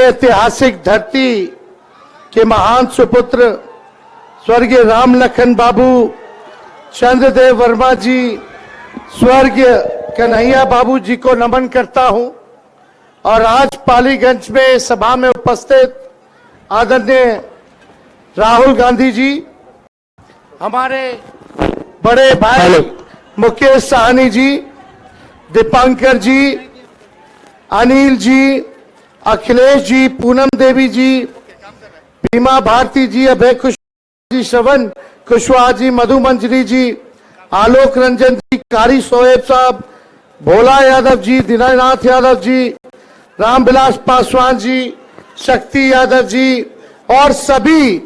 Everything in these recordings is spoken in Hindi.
ऐतिहासिक धरती के महान सुपुत्र स्वर्गीय राम लखन बाबू, चंद्रदेव वर्मा जी, स्वर्गीय कन्हैया बाबू जी को नमन करता हूं। और आज पालीगंज में सभा में उपस्थित आदरणीय राहुल गांधी जी, हमारे बड़े भाई मुकेश साहनी जी, दीपांकर जी, अनिल जी, अखिलेश जी, पूनम देवी जी, भीमा भारती जी, अभय कुशवाहा जी, श्रवण कुशवाहा जी, मधु मंजरी जी, आलोक रंजन जी, कारी सोहेब साहब, भोला यादव जी, दीनानाथ यादव जी, रामविलास पासवान जी, शक्ति यादव जी और सभी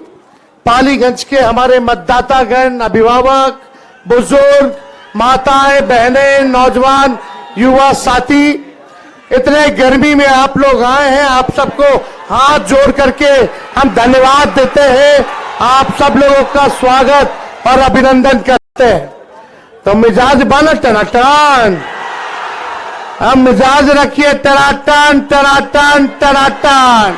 पालीगंज के हमारे मतदातागण, अभिभावक, बुजुर्ग, माताएं, बहनें, नौजवान, युवा साथी, इतने गर्मी में आप लोग आए हैं। आप सबको हाथ जोड़ करके हम धन्यवाद देते हैं। आप सब लोगों का स्वागत और अभिनंदन करते हैं। तो मिजाज बना टनाटन, हम मिजाज रखिए टनाटन टनाटन टनाटन।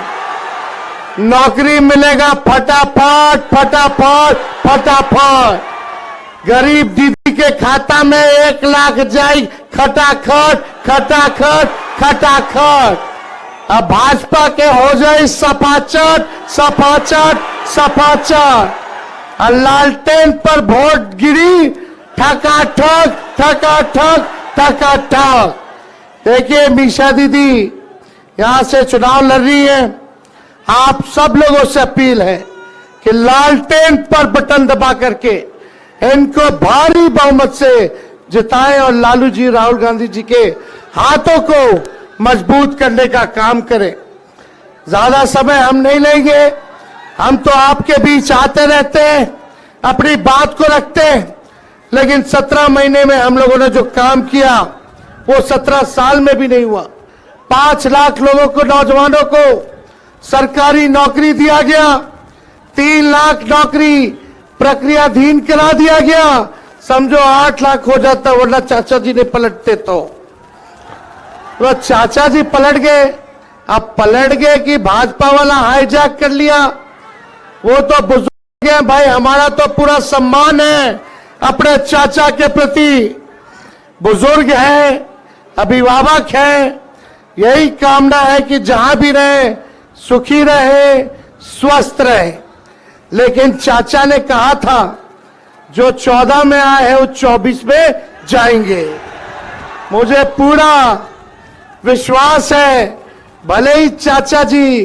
नौकरी मिलेगा फटाफट फटाफट फटाफट। गरीब दीदी के खाता में 1 लाख जाए खटाखट खटाखट खटाखट। अब भाजपा के हो जाए सपाचट सपाचट सपाचट। और लालटेन पर वोट गिरी ठकाठक ठकाठक ठकाठक। देखिए मीशा दीदी यहां से चुनाव लड़ रही है। आप सब लोगों से अपील है कि लालटेन पर बटन दबा करके इनको भारी बहुमत से जिताएं और लालू जी, राहुल गांधी जी के हाथों को मजबूत करने का काम करें। ज्यादा समय हम नहीं लेंगे। हम तो आपके बीच आते रहते हैं, अपनी बात को रखते हैं, लेकिन 17 महीने में हम लोगों ने जो काम किया वो 17 साल में भी नहीं हुआ। 5 लाख लोगों को, नौजवानों को सरकारी नौकरी दिया गया। 3 लाख नौकरी प्रक्रियाधीन करा दिया गया। समझो 8 लाख हो जाता, वरना चाचा जी ने पलटते तो चाचा जी पलट गए। अब पलट गए कि भाजपा वाला हाईजैक कर लिया। वो तो बुजुर्ग हैं भाई, हमारा तो पूरा सम्मान है अपने चाचा के प्रति। बुजुर्ग हैं, अभिभावक हैं, यही कामना है कि जहां भी रहे सुखी रहे, स्वस्थ रहे। लेकिन चाचा ने कहा था जो 14 में आए हैं वो 24 में जाएंगे। मुझे पूरा विश्वास है, भले ही चाचा जी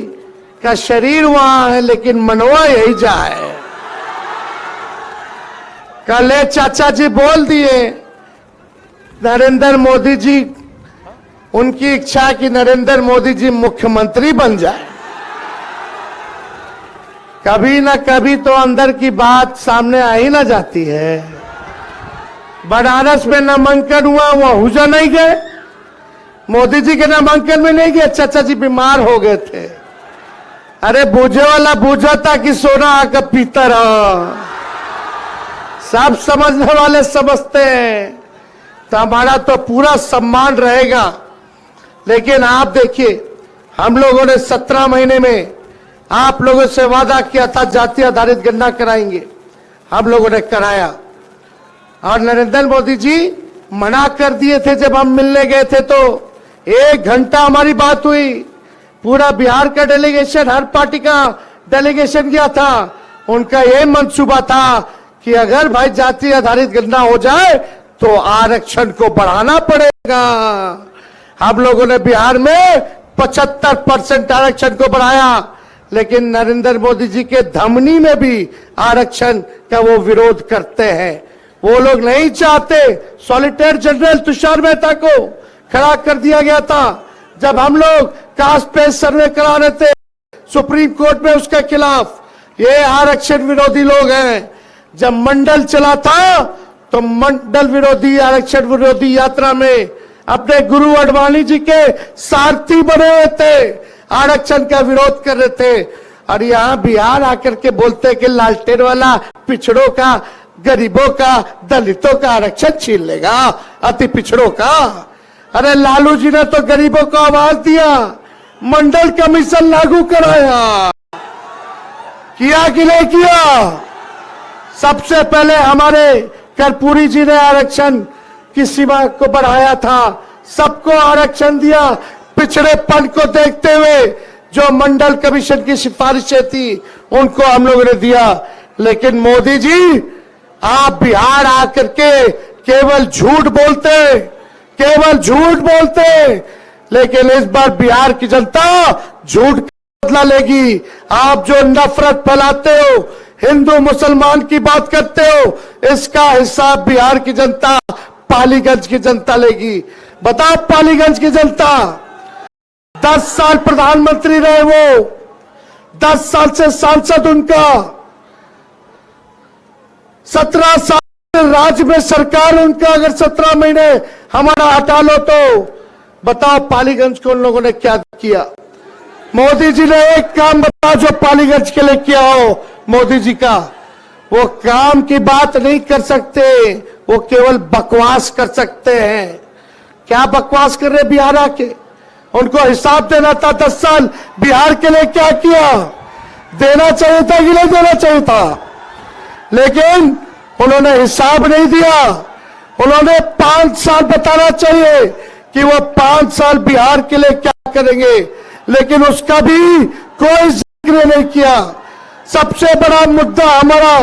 का शरीर वहां है लेकिन मनवा यही जाए। कल चाचा जी बोल दिए नरेंद्र मोदी जी, उनकी इच्छा है कि नरेंद्र मोदी जी मुख्यमंत्री बन जाए। कभी ना कभी तो अंदर की बात सामने आ ही ना जाती है। बनारस में नामांकन हुआ, वो हुजा नहीं गए। मोदी जी के नामांकन में नहीं गए, चाचा जी बीमार हो गए थे। अरे बूझे वाला बूझा था कि सोना आकर पीता रहा। सब समझने वाले समझते हैं। तो हमारा तो पूरा सम्मान रहेगा। लेकिन आप देखिए, हम लोगों ने 17 महीने में आप लोगों से वादा किया था जाति आधारित गणना कराएंगे, हम लोगों ने कराया। और नरेंद्र मोदी जी मना कर दिए थे जब हम मिलने गए थे, तो 1 घंटा हमारी बात हुई। पूरा बिहार का डेलीगेशन, हर पार्टी का डेलीगेशन गया था। उनका यह मंसूबा था कि अगर भाई जाति आधारित गणना हो जाए तो आरक्षण को बढ़ाना पड़ेगा। हम लोगों ने बिहार में 75% आरक्षण को बढ़ाया, लेकिन नरेंद्र मोदी जी के धमनी में भी आरक्षण का वो विरोध करते हैं। वो लोग नहीं चाहते। सॉलिसिटर जनरल तुषार मेहता को खड़ा कर दिया गया था जब हम लोग कास्ट पे सर्वे करा रहे थे सुप्रीम कोर्ट में उसके खिलाफ। ये आरक्षण विरोधी लोग हैं। जब मंडल चला था तो मंडल विरोधी, आरक्षण विरोधी यात्रा में अपने गुरु अडवाणी जी के सारथी बने हुए थे, आरक्षण का विरोध कर रहे थे। और यहाँ बिहार आकर के बोलते कि लालटेन वाला पिछड़ों का, गरीबों का, दलितों का आरक्षण छीन लेगा, अति पिछड़ों का। अरे लालू जी ने तो गरीबों को आवाज दिया, मंडल कमीशन लागू कराया, किया कि नहीं किया? सबसे पहले हमारे कर्पूरी जी ने आरक्षण की सीमा को बढ़ाया था, सबको आरक्षण दिया। पिछड़ेपन को देखते हुए जो मंडल कमीशन की सिफारिशें थी उनको हम लोगों ने दिया। लेकिन मोदी जी, आप बिहार आकर के केवल झूठ बोलते, केवल झूठ बोलते, लेकिन इस बार बिहार की जनता झूठ का बदला लेगी। आप जो नफरत फैलाते हो, हिंदू मुसलमान की बात करते हो, इसका हिसाब बिहार की जनता, पालीगंज की जनता लेगी। बताओ, पालीगंज की जनता 10 साल प्रधानमंत्री रहे, वो 10 साल से सांसद उनका, 17 साल राज्य में सरकार उनका, अगर 17 महीने हमारा हटा लो तो बताओ पालीगंज को उन लोगों ने क्या किया? मोदी जी ने एक काम बताओ जो पालीगंज के लिए किया हो मोदी जी का। वो काम की बात नहीं कर सकते, वो केवल बकवास कर सकते हैं। क्या बकवास कर रहे बिहार आके? उनको हिसाब देना था 10 साल बिहार के लिए क्या किया, देना चाहिए था कि नहीं देना चाहिए था? लेकिन उन्होंने हिसाब नहीं दिया। उन्होंने 5 साल बताना चाहिए कि वो 5 साल बिहार के लिए क्या करेंगे, लेकिन उसका भी कोई जिक्र नहीं किया। सबसे बड़ा मुद्दा हमारा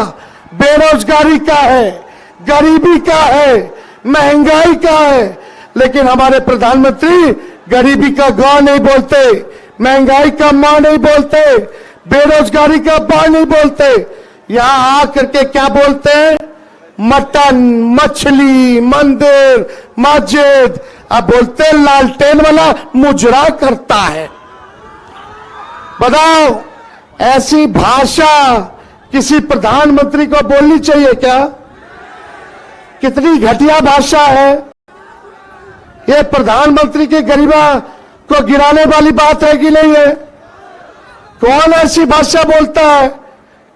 बेरोजगारी का है, गरीबी का है, महंगाई का है, लेकिन हमारे प्रधानमंत्री गरीबी का ग नहीं बोलते, महंगाई का मां नहीं बोलते, बेरोजगारी का बा नहीं बोलते। यहां आकर के क्या बोलते हैं? मटन, मछली, मंदिर, मस्जिद। अब बोलते हैं लालटेन वाला मुजरा करता है। बताओ, ऐसी भाषा किसी प्रधानमंत्री को बोलनी चाहिए क्या? कितनी घटिया भाषा है ये। प्रधानमंत्री की गरिमा को गिराने वाली बात है कि नहीं है? कौन ऐसी भाषा बोलता है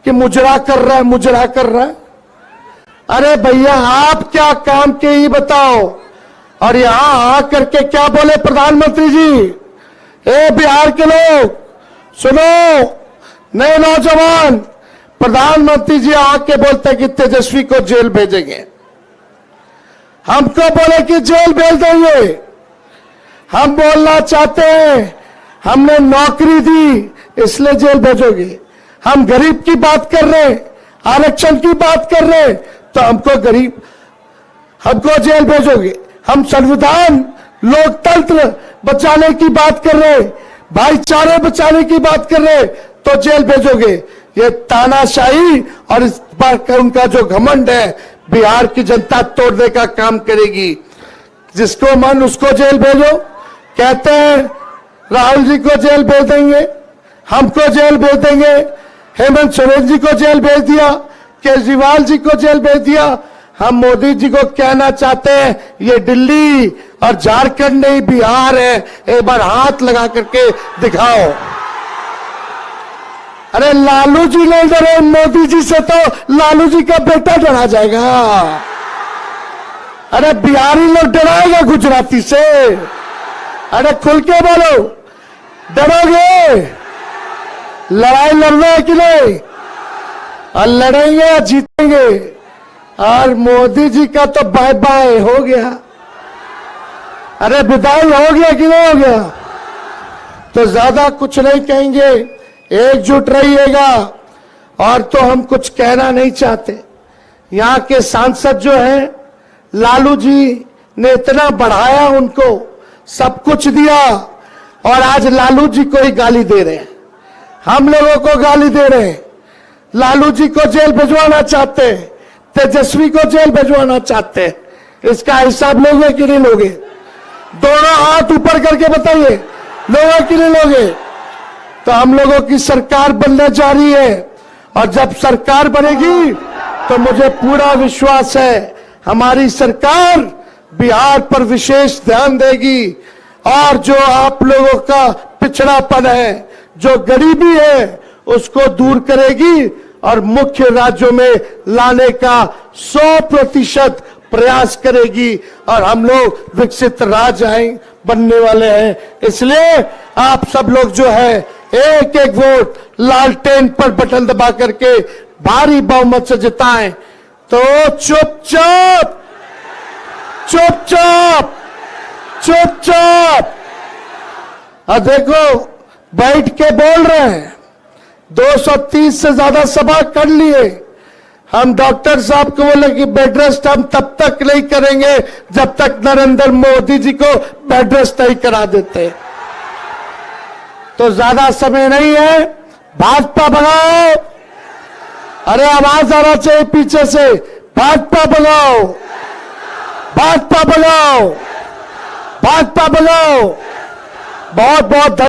कि मुजरा कर रहा है, मुजरा कर रहा है? अरे भैया, आप क्या काम के ही बताओ। और यहां आकर के क्या बोले प्रधानमंत्री जी? ए बिहार के लोग सुनो, नए नौजवान, प्रधानमंत्री जी आके बोलते कि तेजस्वी को जेल भेजेंगे। हमको बोले कि जेल भेज देंगे। हम बोलना चाहते हैं हमने नौकरी दी इसलिए जेल भेजोगे। हम गरीब की बात कर रहे हैं, आरक्षण की बात कर रहे हैं, तो हमको जेल भेजोगे। हम संविधान, लोकतंत्र बचाने की बात कर रहे हैं, भाईचारे बचाने की बात कर रहे हैं, तो जेल भेजोगे। ये तानाशाही और इस पर उनका जो घमंड है, बिहार की जनता तोड़ने का काम करेगी। जिसको मन उसको जेल भेजो। कहते हैं राहुल जी को जेल भेज देंगे, हमको जेल भेज देंगे, हेमंत सोरेन जी को जेल भेज दिया, केजरीवाल जी को जेल भेज दिया। हम मोदी जी को कहना चाहते हैं ये दिल्ली और झारखंड नहीं, बिहार है। एक बार हाथ लगा करके दिखाओ। अरे लालू जी नहीं डरे मोदी जी से, तो लालू जी का बेटा डरा जाएगा। अरे बिहारी लोग डराएगा गुजराती से? अरे खुल के बोलो, डरोगे? लड़ाई लड़ना है कि नहीं? और लड़ेंगे, जीतेंगे। और मोदी जी का तो बाय बाय हो गया। अरे विदाई हो गया कि नहीं हो गया? तो ज्यादा कुछ नहीं कहेंगे, एकजुट रहिएगा। और तो हम कुछ कहना नहीं चाहते। यहाँ के सांसद जो हैं, लालू जी ने इतना बढ़ाया, उनको सब कुछ दिया, और आज लालू जी को ही गाली दे रहे हैं, हम लोगों को गाली दे रहे हैं। लालू जी को जेल भिजवाना चाहते हैं, तेजस्वी को जेल भिजवाना चाहते हैं। इसका हिसाब लोगे कि नहीं लोगे? दोनों हाथ ऊपर करके बताइए, लोगे कि नहीं लोगे? तो हम लोगों की सरकार बनने जा रही है, और जब सरकार बनेगी तो मुझे पूरा विश्वास है हमारी सरकार बिहार पर विशेष ध्यान देगी, और जो आप लोगों का पिछड़ापन है, जो गरीबी है, उसको दूर करेगी, और मुख्य राज्यों में लाने का 100% प्रयास करेगी और हम लोग विकसित राज्य बनने वाले हैं। इसलिए आप सब लोग जो है एक एक वोट लालटेन पर बटन दबा करके भारी बहुमत से जिताएं। तो चुपचाप चुपचाप चुपचाप और देखो बैठ के बोल रहे हैं, 230 से ज्यादा सभा कर लिए। हम डॉक्टर साहब को बोले कि बेड रेस्ट हम तब तक नहीं करेंगे जब तक नरेंद्र मोदी जी को बेड रेस्ट नहीं करा देते। तो ज्यादा समय नहीं है, भाजपा भगाओ। अरे आवाज आना चाहिए पीछे से, भाजपा भगाओ, भाजपा भगाओ, भाजपा भगाओ। बहुत बहुत